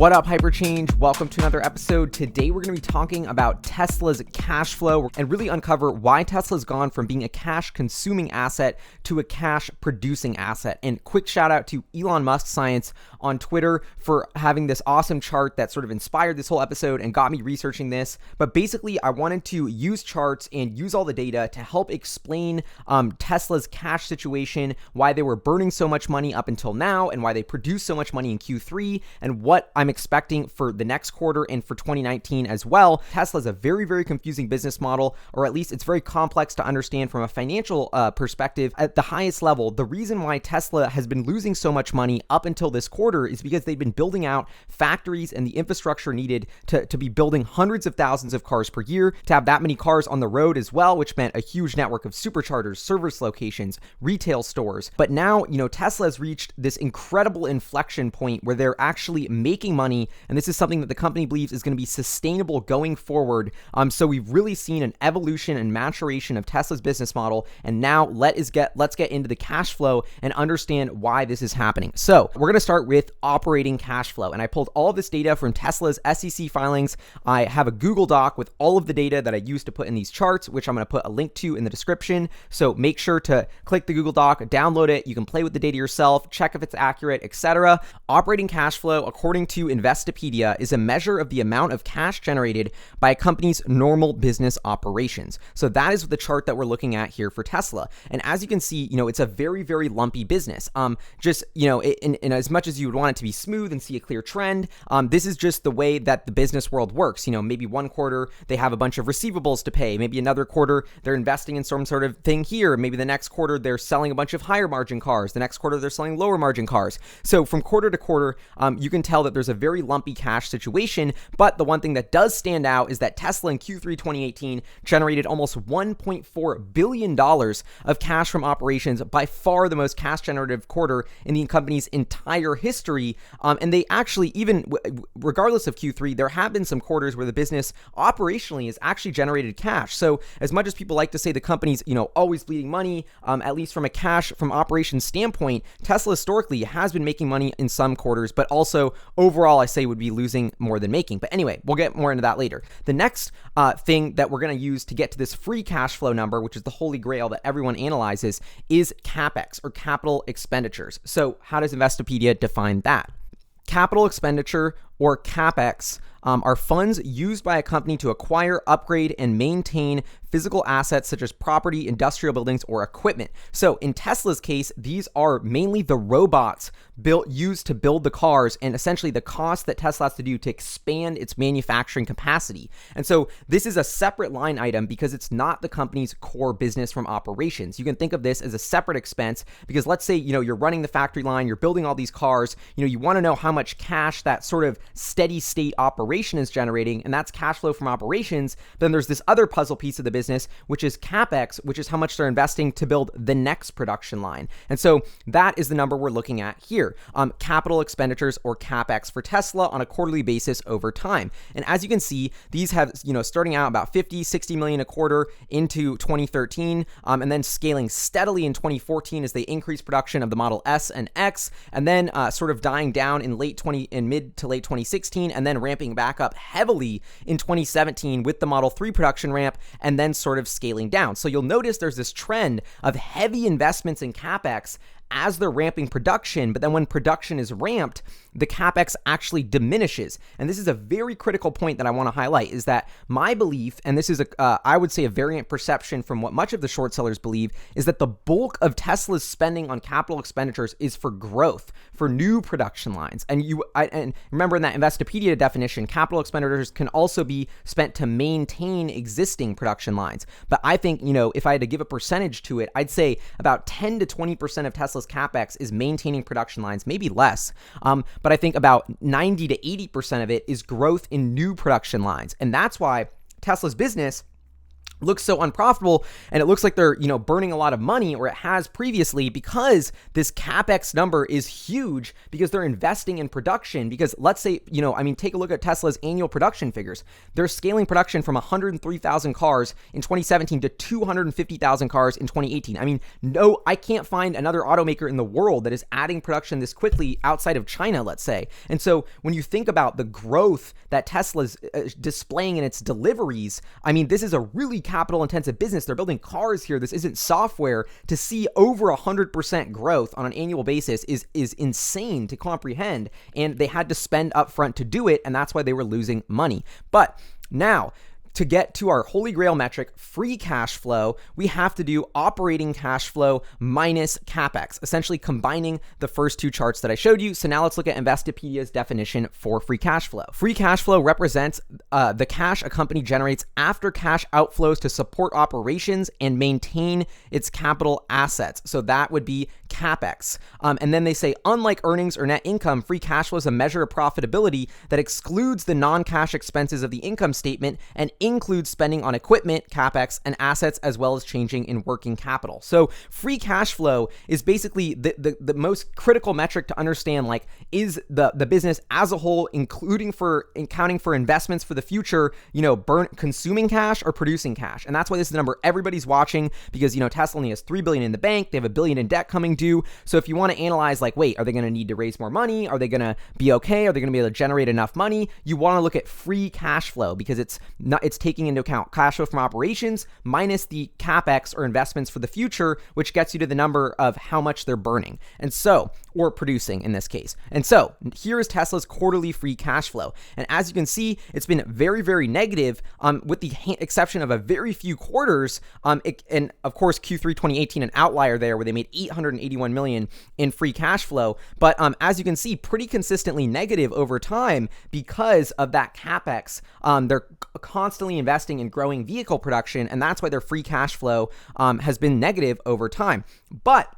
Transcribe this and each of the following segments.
What up, Hyperchange? Welcome to another episode. Today, we're going to be talking about Tesla's cash flow and really uncover why Tesla's gone from being a cash-consuming asset to a cash-producing asset. And quick shout out to Elon Musk Science on Twitter for having this awesome chart that sort of inspired this whole episode and got me researching this. But basically, I wanted to use charts and use all the data to help explain Tesla's cash situation, why they were burning so much money up until now, and why they produced so much money in Q3, and what I'm expecting for the next quarter and for 2019 as well. Tesla is a very, very confusing business model, or at least it's very complex to understand from a financial perspective. At the highest level, the reason why Tesla has been losing so much money up until this quarter is because they've been building out factories and the infrastructure needed to be building hundreds of thousands of cars per year, to have that many cars on the road as well, which meant a huge network of superchargers, service locations, retail stores. But now, Tesla has reached this incredible inflection point where they're actually making money, and this is something that the company believes is going to be sustainable going forward. So we've really seen an evolution and maturation of Tesla's business model, and now let's get into the cash flow and understand why this is happening. So we're going to start with operating cash flow, and I pulled all of this data from Tesla's SEC filings. I have a Google Doc with all of the data that I used to put in these charts, which I'm going to put a link to in the description. So make sure to click the Google Doc, download it. You can play with the data yourself, check if it's accurate, etc. Operating cash flow, according to Investopedia, is a measure of the amount of cash generated by a company's normal business operations. So that is the chart that we're looking at here for Tesla. And as you can see, it's a very, very lumpy business. In as much as you would want it to be smooth and see a clear trend, this is just the way that the business world works. Maybe one quarter they have a bunch of receivables to pay. Maybe another quarter they're investing in some sort of thing here. Maybe the next quarter they're selling a bunch of higher margin cars. The next quarter they're selling lower margin cars. So from quarter to quarter, you can tell that there's a very lumpy cash situation. But the one thing that does stand out is that Tesla in Q3 2018 generated almost $1.4 billion of cash from operations, by far the most cash generative quarter in the company's entire history. And they actually, even regardless of Q3, there have been some quarters where the business operationally has actually generated cash. So as much as people like to say the company's, always bleeding money, at least from a cash from operations standpoint, Tesla historically has been making money in some quarters, but also overall I say would be losing more than making. But anyway, we'll get more into that later. The next thing that we're going to use to get to this free cash flow number, which is the holy grail that everyone analyzes, is CapEx, or capital expenditures. So how does Investopedia define that? Capital expenditure, or CapEx, are funds used by a company to acquire, upgrade, and maintain physical assets such as property, industrial buildings, or equipment. So in Tesla's case, these are mainly the robots used to build the cars, and essentially the cost that Tesla has to do to expand its manufacturing capacity. And so this is a separate line item because it's not the company's core business from operations. You can think of this as a separate expense because let's say, you're running the factory line, you're building all these cars, you want to know how much cash that sort of steady state operation is generating, and that's cash flow from operations. Then there's this other puzzle piece of the business, which is CapEx, which is how much they're investing to build the next production line. And so that is the number we're looking at here. Capital expenditures, or CapEx, for Tesla on a quarterly basis over time. And as you can see, these have, starting out about 50, 60 million a quarter into 2013, and then scaling steadily in 2014 as they increase production of the Model S and X, and then sort of dying down in mid to late 2016, and then ramping back up heavily in 2017 with the Model 3 production ramp, and then sort of scaling down. So you'll notice there's this trend of heavy investments in CapEx as they're ramping production, but then when production is ramped, the CapEx actually diminishes. And this is a very critical point that I want to highlight, is that my belief, and this is I would say a variant perception from what much of the short sellers believe, is that the bulk of Tesla's spending on capital expenditures is for growth, for new production lines. And and remember, in that Investopedia definition, capital expenditures can also be spent to maintain existing production lines. But I think, if I had to give a percentage to it, I'd say about 10 to 20% of Tesla's CapEx is maintaining production lines, maybe less. But I think about 90 to 80% of it is growth in new production lines. And that's why Tesla's business looks so unprofitable, and it looks like they're, burning a lot of money, or it has previously, because this capex number is huge, because they're investing in production. Because let's say, take a look at Tesla's annual production figures. They're scaling production from 103,000 cars in 2017 to 250,000 cars in 2018. I can't find another automaker in the world that is adding production this quickly outside of China, let's say. And so when you think about the growth that Tesla's displaying in its deliveries, this is a really capital intensive business. They're building cars here. This isn't software. To see over 100% growth on an annual basis is insane to comprehend. And they had to spend upfront to do it. And that's why they were losing money. But now, to get to our holy grail metric, free cash flow, we have to do operating cash flow minus capex, essentially combining the first two charts that I showed you. So now let's look at Investopedia's definition for free cash flow. Free cash flow represents the cash a company generates after cash outflows to support operations and maintain its capital assets. So that would be capex. And then they say, unlike earnings or net income, free cash flow is a measure of profitability that excludes the non-cash expenses of the income statement and includes spending on equipment, capex, and assets, as well as changing in working capital. So free cash flow is basically the most critical metric to understand, like, is the business as a whole, accounting for investments for the future, consuming cash or producing cash. And that's why this is the number everybody's watching, because, Tesla only has $3 billion in the bank. They have $1 billion in debt coming due. So if you want to analyze, like, wait, are they going to need to raise more money? Are they going to be okay? Are they going to be able to generate enough money? You want to look at free cash flow, because it's taking into account cash flow from operations minus the capex or investments for the future, which gets you to the number of how much they're burning. And so, or producing in this case. And so here is Tesla's quarterly free cash flow. And as you can see, it's been very, very negative, with the exception of a very few quarters. And of course, Q3 2018, an outlier there, where they made $881 million in free cash flow. But as you can see, pretty consistently negative over time because of that capex. They're constantly investing in growing vehicle production, and that's why their free cash flow has been negative over time. But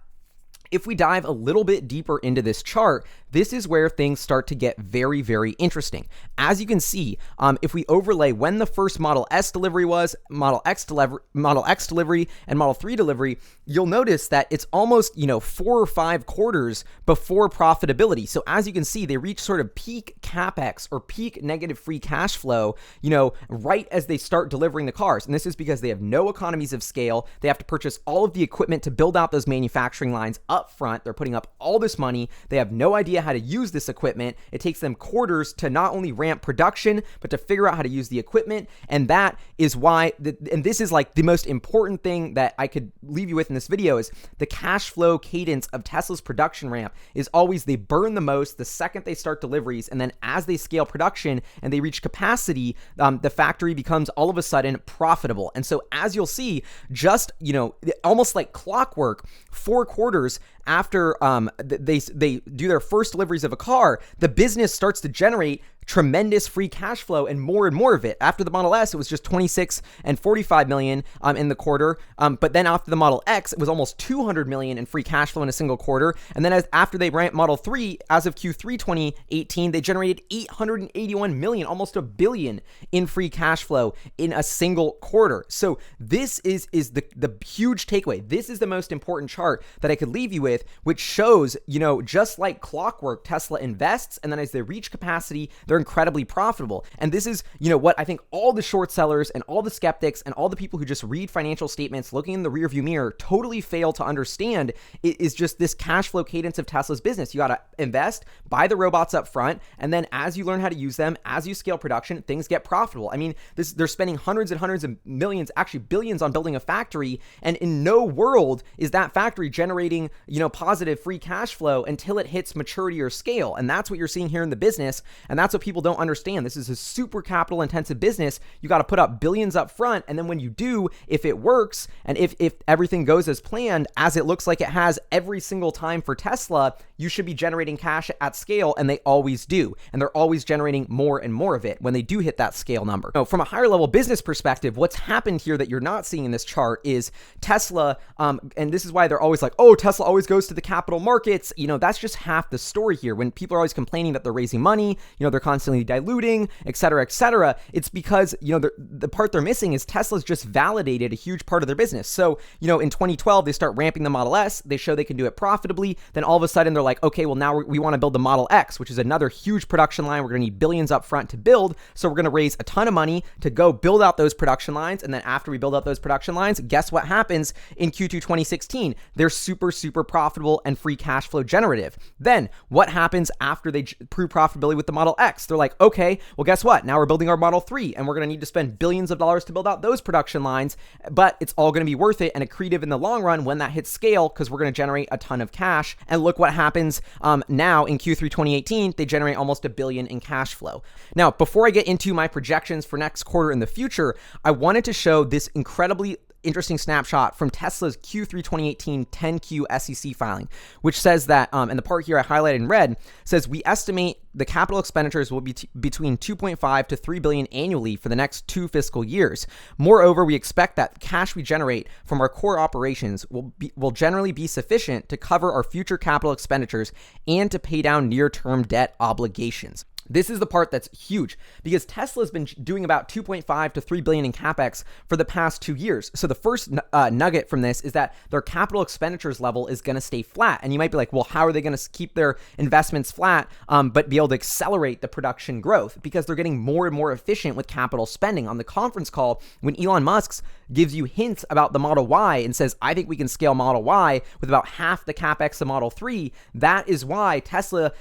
if we dive a little bit deeper into this chart, this is where things start to get very, very interesting. As you can see, if we overlay when the first Model S delivery was, Model X delivery, and Model 3 delivery, you'll notice that it's almost, 4 or 5 quarters before profitability. So as you can see, they reach sort of peak capex or peak negative free cash flow, right as they start delivering the cars. And this is because they have no economies of scale. They have to purchase all of the equipment to build out those manufacturing lines up front. They're putting up all this money. They have no idea how to use this equipment. It takes them quarters to not only ramp production, but to figure out how to use the equipment. And that is why, and this is like the most important thing that I could leave you with in this video, is the cash flow cadence of Tesla's production ramp is always they burn the most the second they start deliveries. And then as they scale production and they reach capacity, the factory becomes all of a sudden profitable. And so as you'll see, just, almost like clockwork, 4 quarters after they do their first deliveries of a car, the business starts to generate tremendous free cash flow and more of it. After the Model S, it was just 26 and 45 million in the quarter. But then after the Model X, it was almost 200 million in free cash flow in a single quarter. And then after they ramped Model 3, as of Q3 2018, they generated 881 million, almost $1 billion in free cash flow in a single quarter. So this is the huge takeaway. This is the most important chart that I could leave you with, which shows, just like clockwork, Tesla invests, and then as they reach capacity, they're incredibly profitable. And this is, what I think all the short sellers and all the skeptics and all the people who just read financial statements looking in the rearview mirror totally fail to understand, is just this cash flow cadence of Tesla's business. You got to invest, buy the robots up front, and then as you learn how to use them, as you scale production, things get profitable. I mean, they're spending hundreds and hundreds of millions, actually billions, on building a factory, and in no world is that factory generating, positive free cash flow until it hits maturity or scale. And that's what you're seeing here in the business, and that's what people don't understand. This is a super capital intensive business. You got to put up billions up front, and then when you do, if it works and if everything goes as planned, as it looks like it has every single time for Tesla, you should be generating cash at scale, and they always do. And they're always generating more and more of it when they do hit that scale number. Now, from a higher level business perspective, what's happened here that you're not seeing in this chart is Tesla, and this is why they're always like, oh, Tesla always goes to the capital markets. That's just half the story here. When people are always complaining that they're raising money, they're constantly diluting, et cetera, et cetera. It's because, the part they're missing is Tesla's just validated a huge part of their business. So, in 2012, they start ramping the Model S. They show they can do it profitably. Then all of a sudden, they're like, okay, well, now we want to build the Model X, which is another huge production line. We're going to need billions up front to build. So we're going to raise a ton of money to go build out those production lines. And then after we build out those production lines, guess what happens in Q2 2016? They're super, super profitable and free cash flow generative. Then what happens after they prove profitability with the Model X? They're like, okay, well, guess what? Now we're building our Model 3 and we're going to need to spend billions of dollars to build out those production lines, but it's all going to be worth it and accretive in the long run when that hits scale because we're going to generate a ton of cash. And look what happens now in Q3 2018, they generate almost $1 billion in cash flow. Now, before I get into my projections for next quarter in the future, I wanted to show this incredibly interesting snapshot from Tesla's Q3 2018 10Q SEC filing, which says that, and the part here I highlighted in red says we estimate the capital expenditures will be between 2.5 to 3 billion annually for the next 2 fiscal years. Moreover, we expect that cash we generate from our core operations will generally be sufficient to cover our future capital expenditures and to pay down near-term debt obligations. This is the part that's huge because Tesla's been doing about 2.5 to 3 billion in capex for the past 2 years. So the first nugget from this is that their capital expenditures level is going to stay flat. And you might be like, well, how are they going to keep their investments flat, but be able to accelerate the production growth? Because they're getting more and more efficient with capital spending. On the conference call, when Elon Musk gives you hints about the Model Y and says, I think we can scale Model Y with about half the capex of Model 3, that is why Tesla,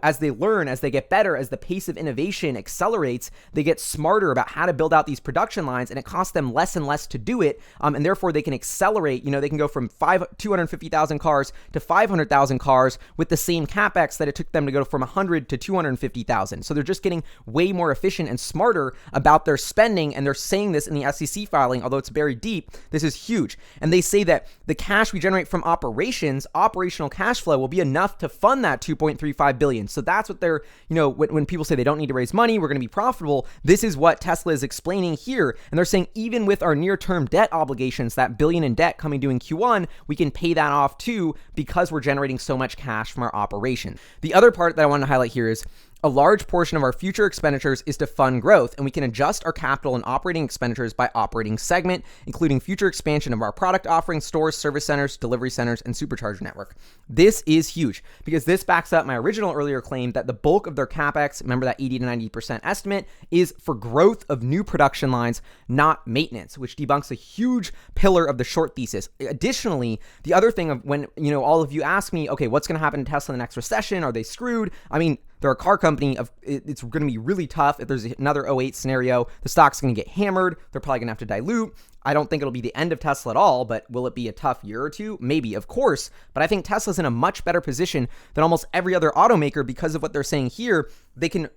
as they learn, as they get better, as the pace of innovation accelerates, they get smarter about how to build out these production lines, and it costs them less and less to do it, and therefore they can accelerate. They can go from 250,000 cars to 500,000 cars with the same capex that it took them to go from 100 to 250,000. So they're just getting way more efficient and smarter about their spending, and they're saying this in the SEC filing, although it's very deep. This is huge. And they say that the cash we generate from operations, operational cash flow, will be enough to fund that 2.35 billion. So that's what they're, when people say they don't need to raise money, we're going to be profitable, this is what Tesla is explaining here. And they're saying even with our near-term debt obligations, that $1 billion in debt coming due in Q1, we can pay that off too because we're generating so much cash from our operation. The other part that I want to highlight here is a large portion of our future expenditures is to fund growth, and we can adjust our capital and operating expenditures by operating segment, including future expansion of our product offerings, stores, service centers, delivery centers, and supercharger network. This is huge because this backs up my original earlier claim that the bulk of their capex, remember that 80 to 90% estimate, is for growth of new production lines, not maintenance, which debunks a huge pillar of the short thesis. Additionally, the other thing of when, all of you ask me, okay, what's going to happen to Tesla in the next recession? Are they screwed? I mean, they're a car company. It's going to be really tough. If there's another 08 scenario, the stock's going to get hammered. They're probably going to have to dilute. I don't think it'll be the end of Tesla at all, but will it be a tough year or two? Maybe, of course. But I think Tesla's in a much better position than almost every other automaker because of what they're saying here. They can,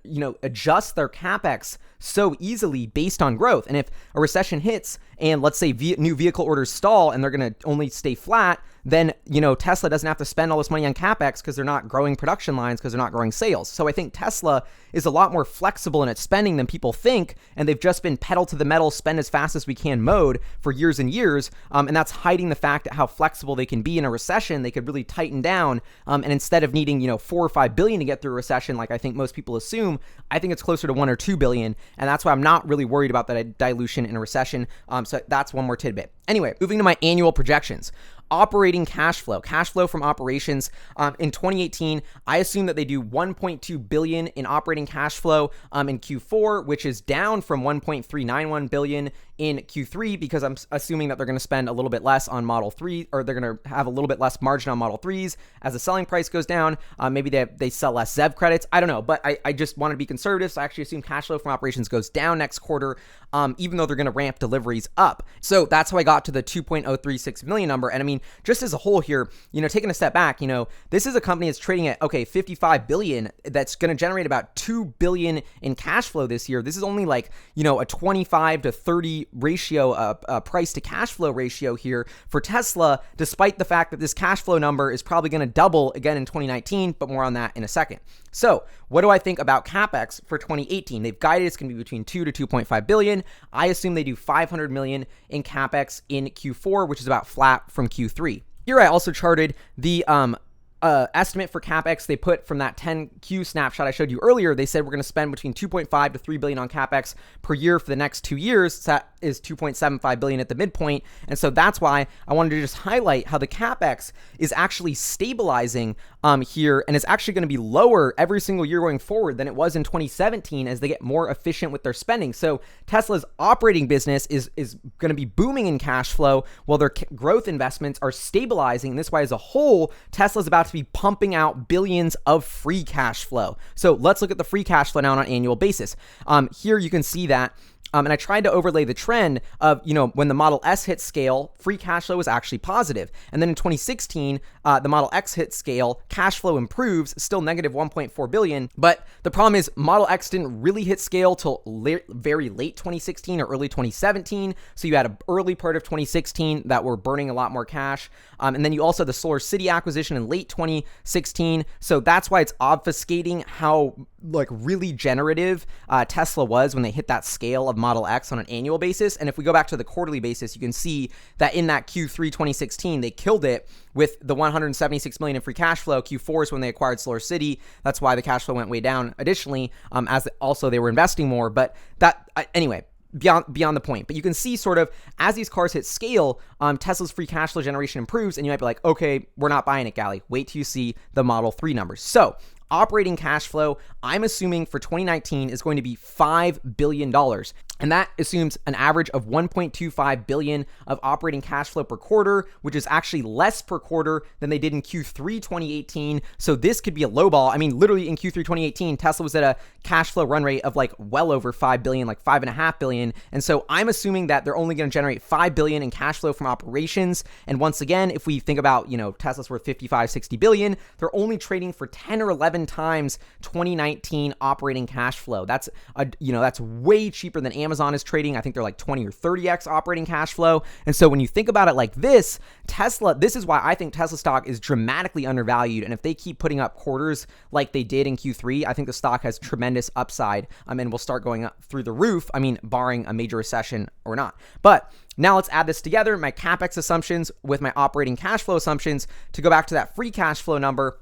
adjust their capex so easily based on growth. And if a recession hits and let's say new vehicle orders stall and they're going to only stay flat, then, Tesla doesn't have to spend all this money on capex because they're not growing production lines because they're not growing sales. So I think Tesla is a lot more flexible in its spending than people think. And they've just been pedal to the metal, spend as fast as we can mode for years and years. And that's hiding the fact that how flexible they can be in a recession. They could really tighten down. And instead of needing, 4 or 5 billion to get through a recession, like I think most people assume, I think it's closer to 1 or 2 billion. And that's why I'm not really worried about that dilution in a recession. So that's one more tidbit. Anyway, moving to my annual projections. Operating cash flow from operations. In 2018, I assume that they do 1.2 billion in operating cash flow in Q4, which is down from 1.391 billion in Q3 because I'm assuming that they're going to spend a little bit less on Model 3, or they're going to have a little bit less margin on Model 3s as the selling price goes down. Maybe they sell less ZEV credits. I don't know, but I just want to be conservative. So I actually assume cash flow from operations goes down next quarter, even though they're going to ramp deliveries up. So that's how I got to the 2.036 million number. And I mean, just as a whole here, taking a step back, this is a company that's trading at, 55 billion that's going to generate about 2 billion in cash flow this year. This is only like, a 25 to 30 ratio, price to cash flow ratio here for Tesla, despite the fact that this cash flow number is probably going to double again in 2019, but more on that in a second. So what do I think about CapEx for 2018? They've guided it's going to be between 2 to 2.5 billion. I assume they do 500 million in CapEx in Q4, which is about flat from Q3. Here I also charted the estimate for CapEx they put from that 10Q snapshot I showed you earlier. They said we're going to spend between 2.5 to 3 billion on CapEx per year for the next 2 years. So that is 2.75 billion at the midpoint. And so that's why I wanted to just highlight how the CapEx is actually stabilizing here, and it's actually going to be lower every single year going forward than it was in 2017 as they get more efficient with their spending. So Tesla's operating business is going to be booming in cash flow while their growth investments are stabilizing. And this is why, as a whole, Tesla's about to be pumping out billions of free cash flow. So let's look at the free cash flow now on an annual basis. Here you can see that. And I tried to overlay the trend of, when the Model S hit scale, free cash flow was actually positive. And then in 2016, the Model X hit scale, cash flow improves, still negative 1.4 billion. But the problem is Model X didn't really hit scale till very late 2016 or early 2017. So you had an early part of 2016 that were burning a lot more cash. And then you also had the Solar City acquisition in late 2016. So that's why it's obfuscating how really generative Tesla was when they hit that scale of Model X on an annual basis. And if we go back to the quarterly basis, you can see that in that Q3 2016, they killed it with the 176 million in free cash flow. Q4 is when they acquired Solar City. That's why the cash flow went way down additionally, as also they were investing more. But that, anyway, beyond the point. But you can see sort of as these cars hit scale, Tesla's free cash flow generation improves, and you might be like, okay, we're not buying it, Gally. Wait till you see the Model 3 numbers. So operating cash flow, I'm assuming for 2019 is going to be $5 billion. And that assumes an average of 1.25 billion of operating cash flow per quarter, which is actually less per quarter than they did in Q3 2018. So this could be a low ball. I mean, literally in Q3 2018, Tesla was at a cash flow run rate of well over 5 billion, like 5.5 billion. And so I'm assuming that they're only going to generate 5 billion in cash flow from operations. And once again, if we think about, Tesla's worth 55, 60 billion, they're only trading for 10 or 11 times 2019 operating cash flow. That's that's way cheaper than Amazon is trading. I think they're like 20 or 30x operating cash flow. And so when you think about it like this, this is why I think Tesla stock is dramatically undervalued. And if they keep putting up quarters like they did in Q3, I think the stock has tremendous upside and will start going up through the roof. I mean, barring a major recession or not. But now let's add this together, my CapEx assumptions with my operating cash flow assumptions to go back to that free cash flow number.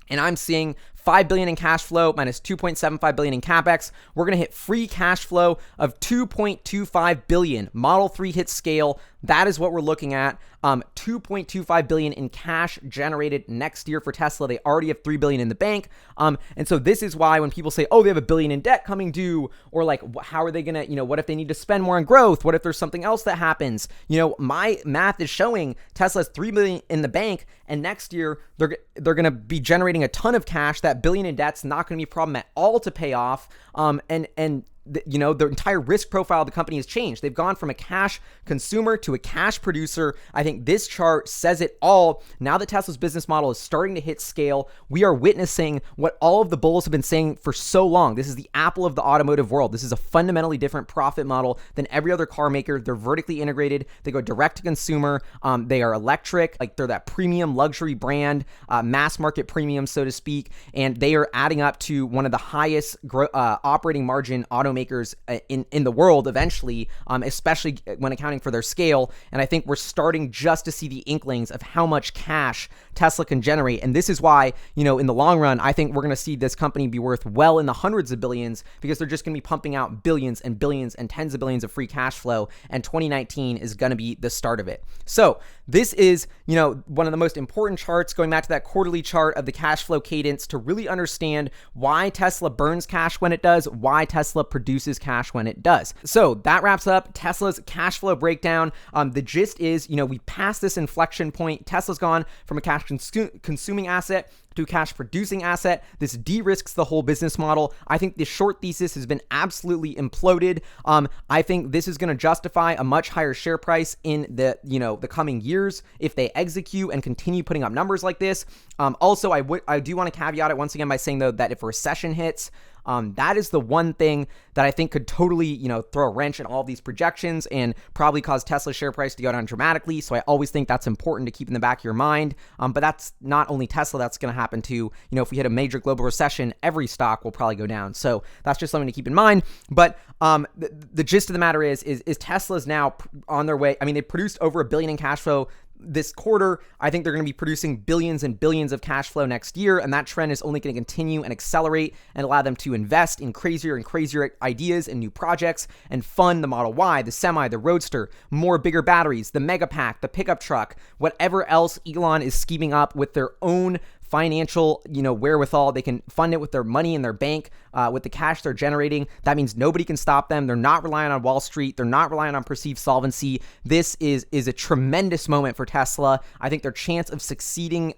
And I'm seeing 5 billion in cash flow minus 2.75 billion in capex. We're going to hit free cash flow of 2.25 billion. Model 3 hits scale. That is what we're looking at. 2.25 billion in cash generated next year for Tesla. They already have 3 billion in the bank. And so this is why when people say, oh, they have $1 billion in debt coming due, or like, how are they going to, what if they need to spend more on growth? What if there's something else that happens? My math is showing Tesla has 3 billion in the bank, and next year they're going to be generating a ton of cash. That billion in debt's not going to be a problem at all to pay off. The entire risk profile of the company has changed. They've gone from a cash consumer to a cash producer. I think this chart says it all. Now that Tesla's business model is starting to hit scale, we are witnessing what all of the bulls have been saying for so long. This is the Apple of the automotive world. This is a fundamentally different profit model than every other car maker. They're vertically integrated. They go direct to consumer. They are electric. Like, they're that premium luxury brand, mass market premium, so to speak. And they are adding up to one of the highest operating margin automakers in the world eventually, especially when accounting for their scale. And I think we're starting just to see the inklings of how much cash Tesla can generate. And this is why, in the long run, I think we're going to see this company be worth well in the hundreds of billions, because they're just going to be pumping out billions and billions and tens of billions of free cash flow. And 2019 is going to be the start of it. So this is, one of the most important charts, going back to that quarterly chart of the cash flow cadence, to really understand why Tesla burns cash when it does, why Tesla produces cash when it does. So that wraps up Tesla's cash flow breakdown. The gist is, we passed this inflection point. Tesla's gone from a cash consuming asset to a cash producing asset. This de-risks the whole business model. I think the short thesis has been absolutely imploded. I think this is going to justify a much higher share price in the coming years if they execute and continue putting up numbers like this. Also, I do want to caveat it once again by saying, though, that if a recession hits, that is the one thing that I think could totally, throw a wrench in all of these projections and probably cause Tesla's share price to go down dramatically. So I always think that's important to keep in the back of your mind. But that's not only Tesla that's going to happen to. If we hit a major global recession, every stock will probably go down. So that's just something to keep in mind. But the gist of the matter is Tesla's now on their way. I mean, they produced over $1 billion in cash flow this quarter. I think they're going to be producing billions and billions of cash flow next year, and that trend is only going to continue and accelerate and allow them to invest in crazier and crazier ideas and new projects and fund the Model Y, the Semi, the Roadster, more bigger batteries, the Mega Pack, the pickup truck, whatever else Elon is scheming up with their own financial, wherewithal. They can fund it with their money in their bank, with the cash they're generating. That means nobody can stop them. They're not relying on Wall Street. They're not relying on perceived solvency. This is a tremendous moment for Tesla. I think their chance of succeeding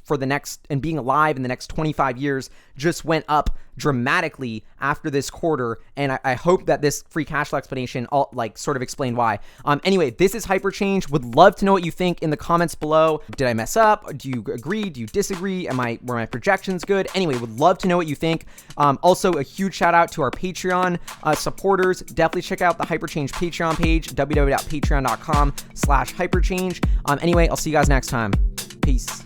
for the next and being alive in the next 25 years just went up dramatically after this quarter, and I hope that this free cash flow explanation sort of explained why. Anyway, this is Hyperchange. Would love to know what you think in the comments below. Did I mess up? Do you agree? Do you disagree? Were my projections good? Anyway, would love to know what you think. Also, a huge shout out to our Patreon supporters. Definitely check out the Hyperchange Patreon page, www.patreon.com/hyperchange. Anyway, I'll see you guys next time. Peace.